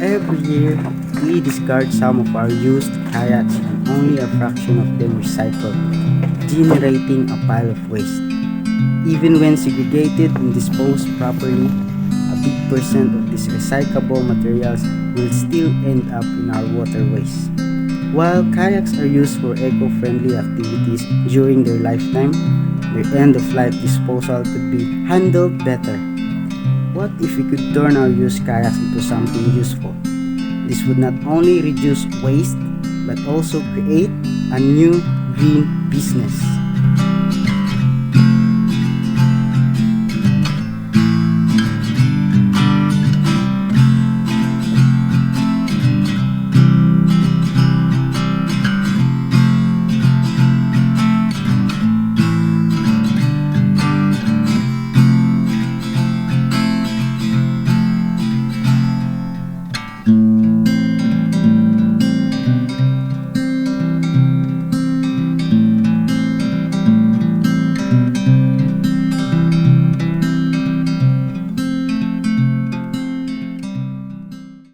Every year, we discard some of our used kayaks and only a fraction of them recycled, generating a pile of waste. Even when segregated and disposed properly, a big percent of these recyclable materials will still end up in our waterways. While kayaks are used for eco-friendly activities during their lifetime, their end-of-life disposal could be handled better. What if we could turn our used kayaks into something useful? This would not only reduce waste but also create a new green business.